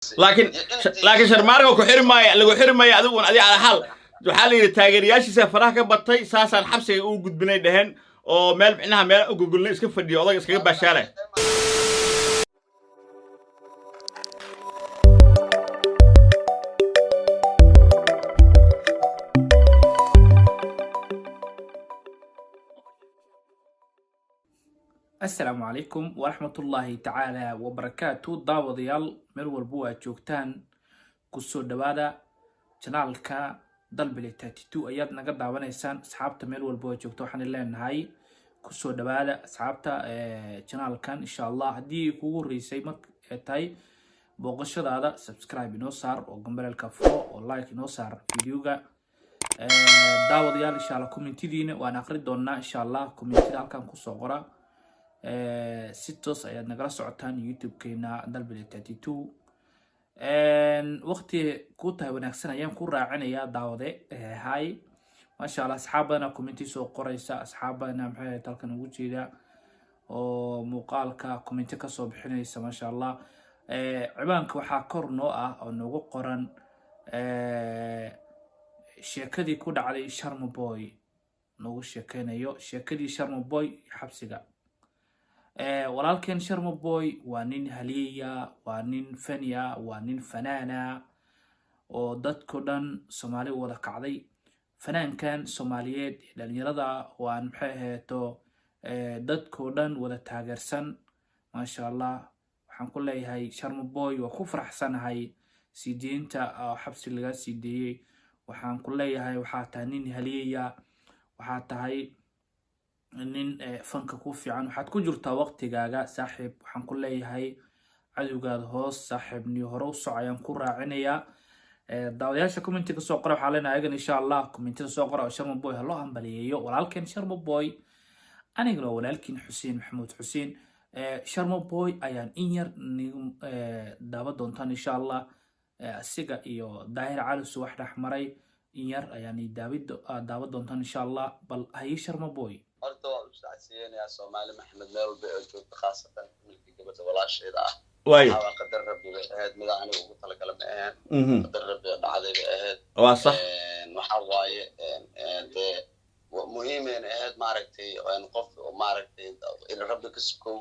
laakiin sharmaarka ku xirmaya lagu xirmaya adigu adiga ala hal waxa la yiri taageerayaashiisa faraha ka batay saasaan xabsiga u gudbinay dhahan oo meel micnaha meel u gogolnay iska fadhiyo odag iskaga baashaalay السلام عليكم ورحمة الله تعالى وبركاته داوديال مر والبوا جوجتان كسو دوادا جنالكا دلبلي 32 اياد نقد داوانيسان اصحابتا مر والبوا جوجتو waxaan leenahay كسو دوادا اصحابتا جنالكان ان شاء الله hadii kugu horeysay markay tahay booqashadaada subscribe inoo saar oo gambalka furo oo like inoo saar videoga daawadayaal insha Allah commentidina waan akhri doonaa insha Allah commentida halkan ku soo qora sitos ayaad nagala socotaan youtube-keena dalbile 32 waqti ku tahay wanaagsan ayaan ku raacinayaa daawade hay ma sha Allah asxaabana commenti soo qoraysa asxaabana maxay talkan ugu jeeda oo muuqaalka commenti ka soo bixinaysa ma sha Allah ciwaanka waxa kor noo ah oo nagu qoran sheekadii ku dhacday Sharma Boy nagu sheekaynayo sheekadii Sharma Boy xabsiga walaalkeen Sharma Boy waa nin haliya waa nin faniya waa nin fanaana oo dadku dhan Soomaali wada kacday fanaankan Soomaaliyeed dhalinyarada waan maxay heeto dadku dhan wada taageersan ma sha Allah waxaan ku leeyahay Sharma Boy waa ku faraxsanahay sideenta xabsi laga sideeyay waxaan ku leeyahay waxa taa nin haliya waxa tahay nin fanka ku fiican waxaad ku jirtaa waqtigaaga saaxiib waxaan ku leeyahay cadowgaada hoos saaxiibni hore u socayaan ku raacinaya daawadayaasha commentiga soo qora waxa leenahay ayagan insha Allah commentiga soo qora Sharma Boy hallo hambaliyeeyo walaalkeen Sharma Boy aniga walaalkeen Xuseen Maxamuud Xuseen Sharma Boy ayaan in yar daawa doontaan insha Allah asiga iyo daahir cali soo wax dhaxmaray in yar ayaan daawa doontaan insha Allah bal hay Sharma Boy horta waa u sacsiinaya Soomaali Maxamed meel bay joogto khaasatan milki gabadha walaasheeda ah waa qadar rabbi aad midaan ugu tala galay qadar rabbi dhacday aad waa sax waxa waaye muhiim in aad maaragtay qof maaragtay in rabbi ka suko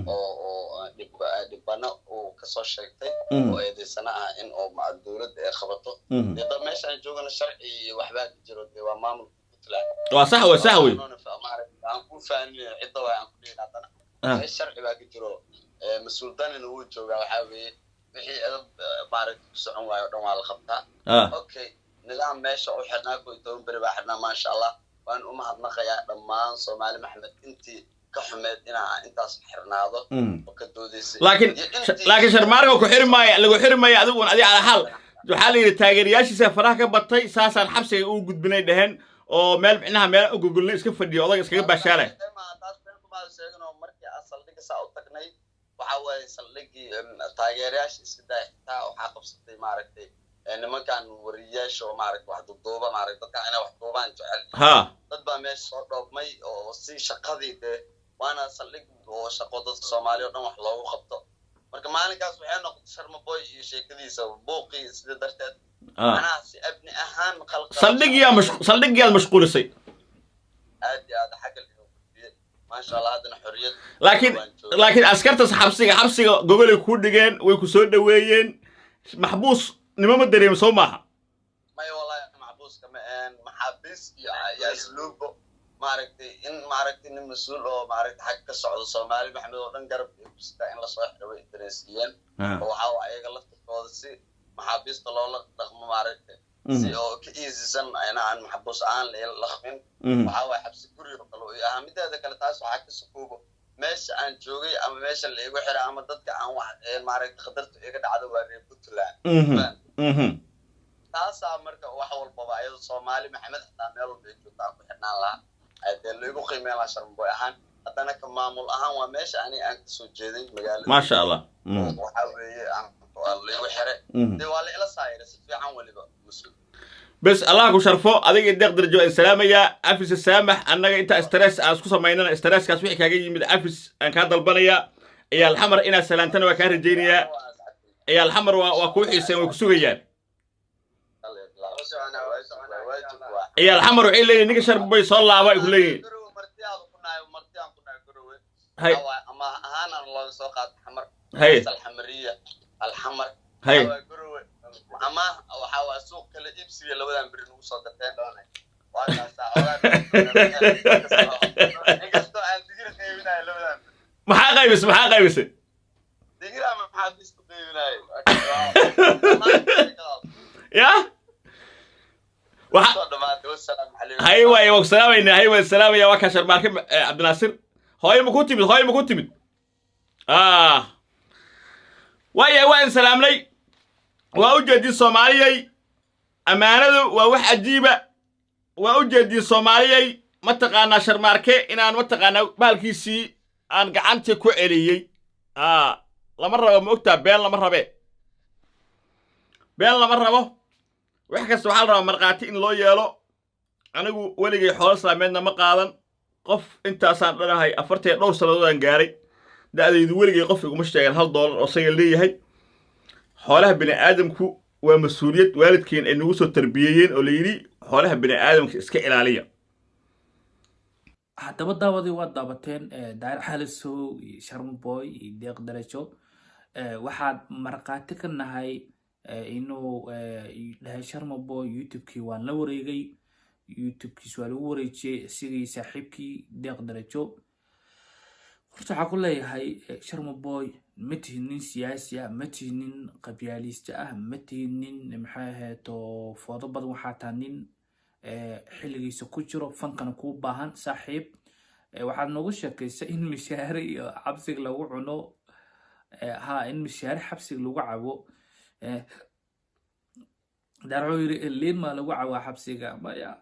oo dibana oo ka soo sheegtay oo eedeysana ah in oo dawladda ay qabato dad meesha joogana sharci waxba jiro waa maamul وصح وسهوي أنكون فاهمين عدة وأنكون هذا الشرع باقي جرو مسؤولتان إنه هو جوجا وحاوي بحي بارك سعون ويردون على الخبطة أوكي نظام ماشي وحرناكو يتون برباحنا ما شاء الله وأن أمهات نخيا لما صومالي محمد أنتي كحمد أنت حرنا هذا وكدو ديسي لكن شرمارك وحرمايا لو حرمايا أدوون أدي على حال وحالي تاgeerayaashiisa faraha ka batay saasaan xabsiga u gudbinay dhahan oo meel micnaha meel u gogolnay iska fadhiyo odag iskaga baashaalay markii asaldhiga saa u tagnay waxa way saldhigi taageerayaashiisa taa waxa qabsatay maaragtay nimankan wariyaasha oo maaragtay wax duuba maaragtay dadka inay wax duubaan jecel dad baa meesha soo dhoobmay oo si shaqadii waana saldhig oo shaqo dadka Soomaaliya oo dhan wax loogu qabto marka maalinkaas waxay noqotay Sharma Boy iyo sheekadiisa buuqi sida darteed أنا أبني أهم خلق صدق مشغولسي هذا حق ما شاء الله هذا حرية لكن أسكرت حبسي جوجل يكون دجان ويكسر دويين محبوس نما مدري مسومها ما والله محبوس كمان محبس يا أسلوب معركتي إن معركتي إن مسؤول أو معركة حق الصعود الصومالي محمد ودن قرب يستعين لصاحب الإنترنسيين هو حاول أيق لفت قاضي محابس طلال رقم معركة سيو كإيزن أنا عن محبوس عن لخمين وحاول حبس كوري وقالوا أهم هذا كلا تاس وحكي سكوبه مش عن جوجي أما مش اللي يقول حرام أما ضد عن واحد المعركة خطرت يقعد عدو وري بطلان تاس أمريكا وحول بابا أيضا صومالي محمد حتى ميلو بيجو تاكو حنا الله هذا اللي يقول قيمة على شرم بوي أهان أنا كمامول أهان ومش أنا أنت سجدين مجال ما شاء الله وحاول والله وحرق دي والله إلا صاير في عن ولي مسلم بس الله كشرفه أديك الدقدر جو السلام يا أفس السامح أنك أنت استرس أسكوسا مايننا استرس كاسوي كاجي من أفس أن كان ضلبنا يا الحمر إنا سلامتنا وكان رجينيا ciyaal xamar waa kuu xiiseen way ku sugayaan ciyaal xamar waxay leeyihin ninka Sharma Boy soo laaba ay ku leeyihin هاي أما أنا الله سوقات حمر هاي الحمرية الحمر هاي أما وحاول سوق كل إبسي اللي بدنا برنو صدقتين maxaa qaybisay ya hay waaye waa salaamaynaa hay waa salaamaya waa ka Sharmaarke Cabdinaasir hooyo ma ku timid waaye waan salaamnay waa u jeedin Soomaaliyay amaanadu waa wax ajiiba waa u jeedin Soomaaliyay ma taqaana Sharmaarke inaan ma taqaana baalkiisii aan gacanta ku celiyay lama rabo ma ogtaa been lama rabo wax kasta waxa la rabaa marqaati in loo yeelo anigu waligay xoolo islaameedna ma qaadan qof intaasaan dhanahay 40 dhowr sanadoodaan gaaray da'daydu waligay qof iguma sheegan $1 oo saga leeyahay xoolaha bini aadamku waa mas'uuliyad waalidkeen ay nagu soo tarbiyayeen oo la yiri xoolaha bini aadamka iska ilaaliya haddaba daawadii waa daabateen Daahir Calasow iyo Sharma Boy iyo Deeq Darajo waxaad marqaati ka nahay inuu dhahay Sharma Boy YouTube-kii waan la wareegay YouTube-kiis waa lagu wareejiyay sidii saaxiibkii Deeq Darajo horta waxaa ku leeyahay Sharma Boy ma tihinin siyaasi ah ma tihinin qabyaalista ah ma tihinin maxay ahayd oo foodo badan waxaa taa nin xilligiisa ku jiro fankana ku baahan saaxiib waxaad noogu sheekaysaa in mishaar iyo xabsiga lagu cuno in mishaar xabsiga lagu cabo darco yiri liima lagu cabo xabsiga maya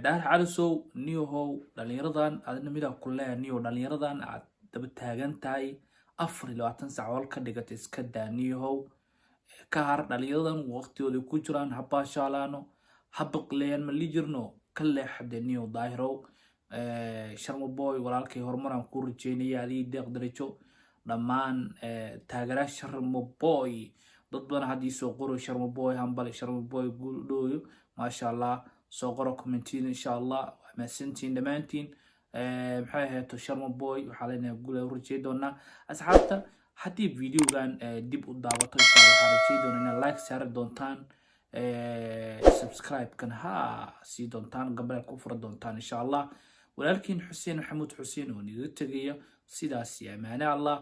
Daahir Calasow niyow dhalinyaradan adna mida kullee niyow dhalinyaradan aad daba taagan tahay 24 saac ka dhigatay iska daaniyow ka har dhalinyaradan waqtigooda ku jiraan habashalaano habaqleen ma lijirno ka leexdaniyo Daahirow Sharma Boy walaalkay horumaran ku rajeynaya adii Deeq Darajo dhamaan taageera Sharma Boy dad badan hadii soo qoro Sharma Boy hambal Sharma Boy guuldooyo ma sha Allah soo qoro commentiin insha Allah ma santiin dhamaantiin maxay ahayd Sharma Boy waxa leenahay guul ay rajeey doona asxaabta haddii videogan dib u daawato insha Allah waxaan rajeey doonaa inaad like saar doontaan subscribe kan si doontaan gabadha ku fura doontaan insha Allah walaalkiin Xuseen Maxamuud Xuseen oo niga tagaya sidaas amaana Allah